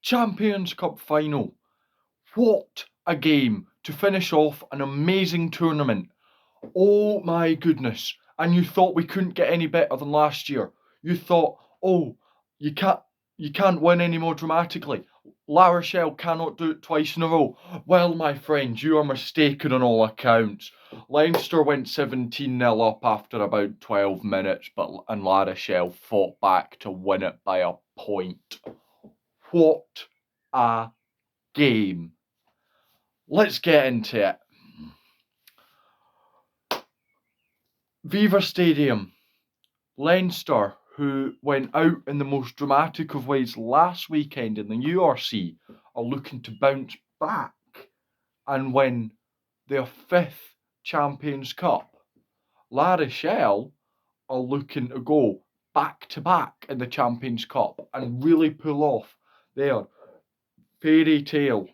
Champions Cup final. What a game to finish off an amazing tournament. Oh my goodness. And you thought we couldn't get any better than last year. You thought, oh, you can't win any more dramatically. La Rochelle cannot do it twice in a row. Well, my friends, you are mistaken on all accounts. Leinster went 17-0 up after about 12 minutes, and La Rochelle fought back to win it by a point. What a game. Let's get into it. Viva Stadium. Leinster, who went out in the most dramatic of ways last weekend in the URC, are looking to bounce back and win their 5th Champions Cup. La Rochelle are looking to go back to back in the Champions Cup and really pull off their fairy tale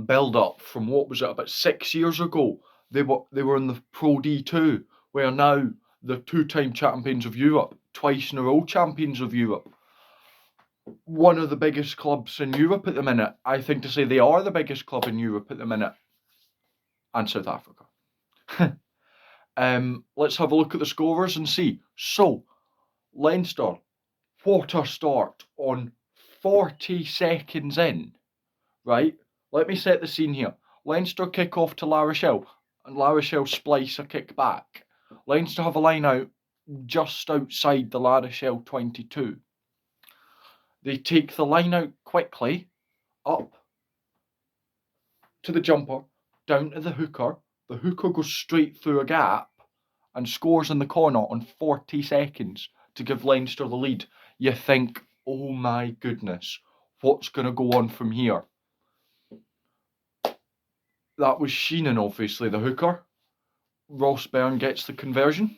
build up from what was it, about 6 years ago. They were in the Pro D2, where now they're 2-time champions of Europe, twice in a row champions of Europe. One of the biggest clubs in Europe at the minute. I think to say they are the biggest club in Europe at the minute. And South Africa. Let's have a look at the scorers and see. So, Leinster, what a start on 40 seconds in, right? Let me set the scene here. Leinster kick off to La Rochelle, and La Rochelle splice a kick back. Leinster have a line out just outside the La Rochelle 22. They take the line out quickly, up to the jumper, down to the hooker. The hooker goes straight through a gap and scores in the corner on 40 seconds to give Leinster the lead. You think, oh my goodness, what's going to go on from here? That was Sheenan, obviously, the hooker. Ross Byrne gets the conversion.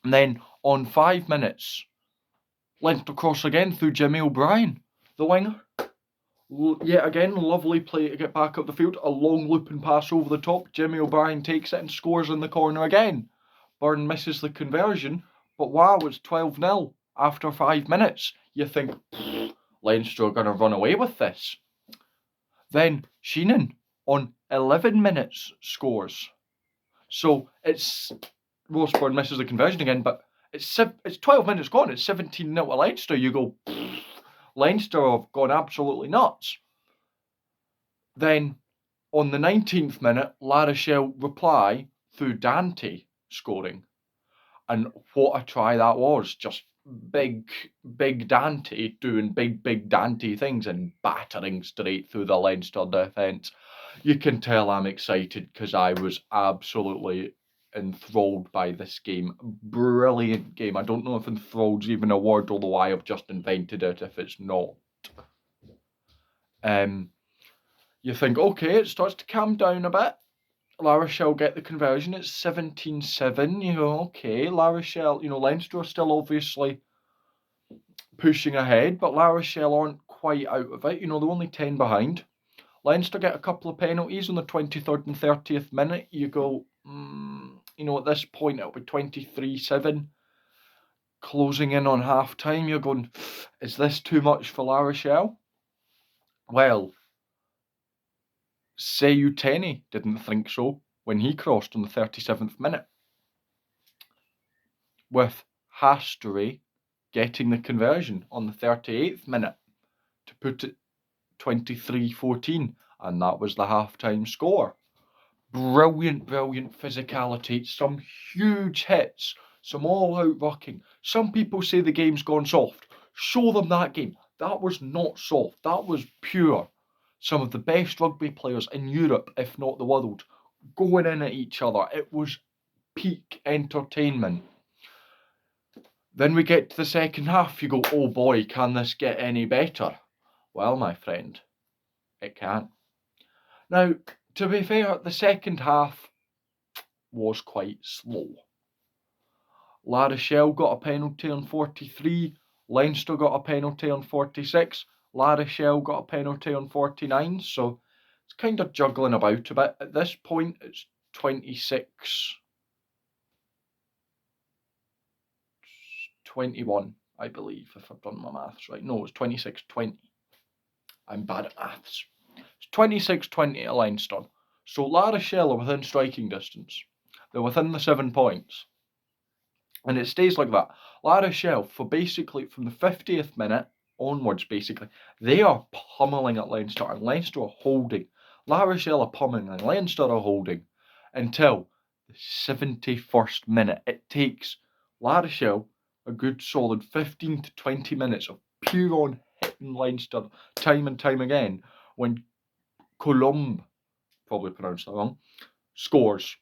And then on 5 minutes, Leinster cross again through Jimmy O'Brien, the winger. Yet again, lovely play to get back up the field. A long looping pass over the top. Jimmy O'Brien takes it and scores in the corner again. Byrne misses the conversion, but wow, it's 12-0 after 5 minutes. You think, Leinster are going to run away with this. Then Sheenan on 11 minutes scores. So it's Ross Byrne misses the conversion again, but it's 12 minutes gone. It's 17-0 to Leinster. You go, Leinster have gone absolutely nuts. Then on the 19th minute, La Rochelle reply through Dante scoring. And what a try that was. Just big Dante doing big Dante things and battering straight through the Leinster defence. You can tell I'm excited because I was absolutely enthralled by this game. Brilliant game. I don't know if enthralled's even a word, although I have just invented it if it's not. You think, okay, it starts to calm down a bit. La Rochelle get the conversion. It's 17-7. You know, okay, La Rochelle, Leinster are still obviously pushing ahead, but La Rochelle aren't quite out of it. They're only 10 behind. Leinster get a couple of penalties on the 23rd and 30th minute. You go, at this point it'll be 23-7. Closing in on half time, you're going, is this too much for La Rochelle? Well, Seyu Tene didn't think so when he crossed on the 37th minute, with Hastory getting the conversion on the 38th minute to put it 23-14, and that was the halftime score. Brilliant physicality, some huge hits, some all-out rucking. Some people say the game's gone soft. Show them that game. That was not soft. That was pure. Some of the best rugby players in Europe, if not the world, going in at each other. It was peak entertainment. Then we get to the second half. You go, oh boy, can this get any better? Well, my friend, it can. Now, to be fair, the second half was quite slow. La Rochelle got a penalty on 43. Leinster got a penalty on 46. La Rochelle got a penalty on 49. So it's kind of juggling about a bit. At this point, it's 26-21, I believe, if I've done my maths right. No, it's 26-20. I'm bad at maths. It's 26-20 to Leinster. So La Rochelle are within striking distance. They're within the 7 points. And it stays like that. La Rochelle, for basically from the 50th minute onwards, basically, they are pummeling at Leinster, and Leinster are holding. La Rochelle are pummeling, and Leinster are holding until the 71st minute. It takes La Rochelle a good solid 15 to 20 minutes of pure on hitting Leinster time and time again when Colombe, probably pronounced that wrong, scores.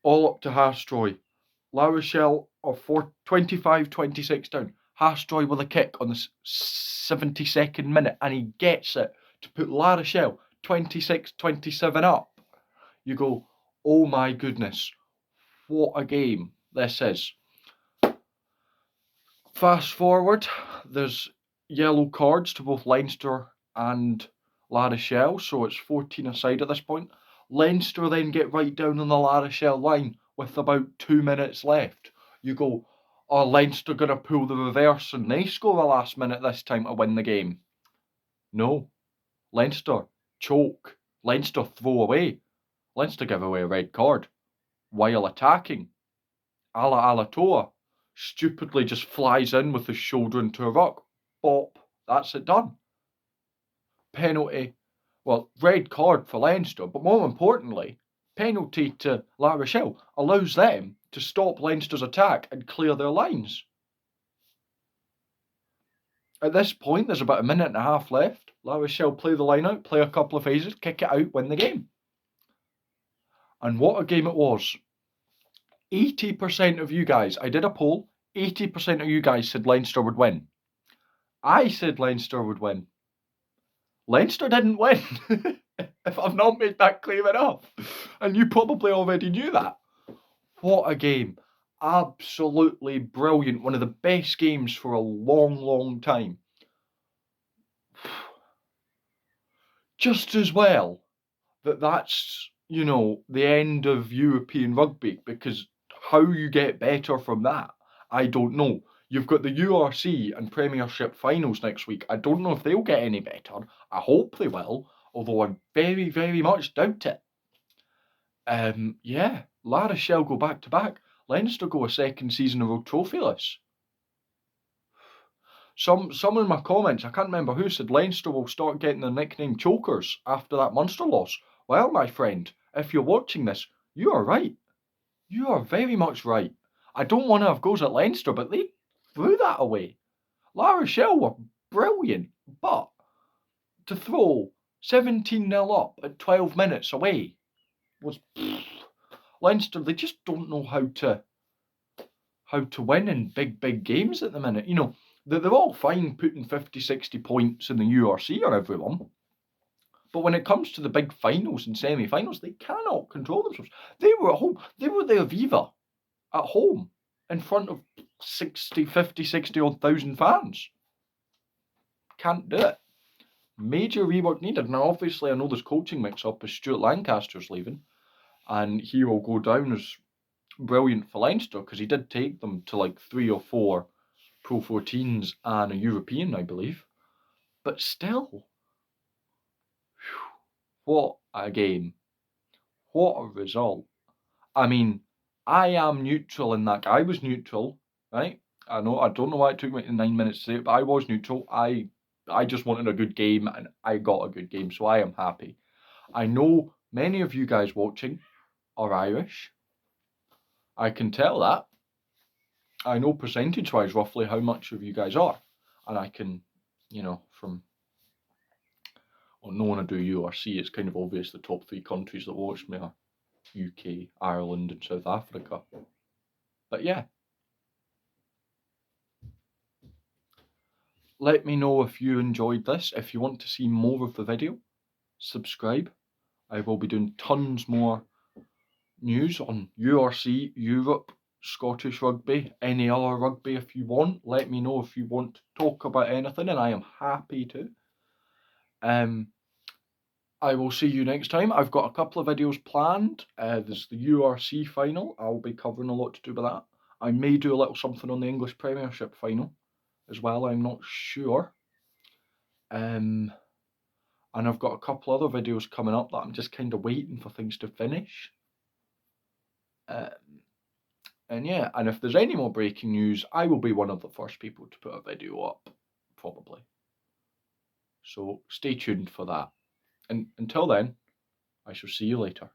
All up to Hastroy. La Rochelle are 25-26 down. Hastroy with a kick on the 72nd minute, and he gets it to put La Rochelle 26-27 up. You go, oh my goodness, what a game this is. Fast forward, there's yellow cards to both Leinster and La Rochelle, so it's 14 aside at this point. Leinster then get right down on the La Rochelle line with about 2 minutes left. You go, oh, Leinster going to pull the reverse and they score the last minute this time to win the game. No. Leinster choke. Leinster throw away. Leinster give away a red card while attacking. Alatoa stupidly just flies in with his shoulder into a rock. Bop. That's it done. Penalty. Well, red card for Leinster, but more importantly, penalty to La Rochelle allows them to stop Leinster's attack and clear their lines. At this point, there's about a minute and a half left. La Rochelle play the line out, play a couple of phases, kick it out, win the game. And what a game it was. 80% of you guys, I did a poll, 80% of you guys said Leinster would win. I said Leinster would win. Leinster didn't win, if I've not made that clear enough. And you probably already knew that. What a game. Absolutely brilliant. One of the best games for a long, long time. Just as well that's, the end of European rugby, because how you get better from that, I don't know. You've got the URC and Premiership finals next week. I don't know if they'll get any better. I hope they will, although I very, very much doubt it. Yeah, La Rochelle go back to back. Leinster go a second season in a row trophyless. Some of my comments, I can't remember who, said Leinster will start getting the nickname chokers after that Munster loss. Well, my friend, if you're watching this, you are right. You are very much right. I don't want to have goals at Leinster, but they threw that away. La Rochelle were brilliant, but to throw 17-0 up at 12 minutes away was... Leinster, they just don't know how to win in big games at the minute. They're all fine putting 50, 60 points in the URC on everyone. But when it comes to the big finals and semi-finals, they cannot control themselves. They were at home. They were the Aviva at home in front of 50, 60 odd thousand fans. Can't do it. Major rework needed. Now, obviously, I know there's coaching mix-up as Stuart Lancaster's leaving, and he will go down as brilliant for Leinster because he did take them to like 3 or 4 Pro 14s and a European, I believe. But still, what a game. What a result. I mean, I am neutral in that. I was neutral, right? I don't know why it took me 9 minutes to say it, but I was neutral. I just wanted a good game, and I got a good game, so I am happy. I know many of you guys watching are Irish. I can tell that. I know percentage-wise roughly how much of you guys are. And I can, no one to do URC, it's kind of obvious the top 3 countries that watch me are UK, Ireland, and South Africa. But yeah. Let me know if you enjoyed this. If you want to see more of the video, subscribe. I will be doing tons more news on URC, Europe, Scottish rugby, any other rugby if you want. Let me know if you want to talk about anything, and I am happy to. I will see you next time. I've got a couple of videos planned. There's the URC final. I'll be covering a lot to do with that. I may do a little something on the English Premiership final as well. I'm not sure. And I've got a couple other videos coming up that I'm just kind of waiting for things to finish. And yeah, and if there's any more breaking news, I will be one of the first people to put a video up, probably. So stay tuned for that. And until then, I shall see you later.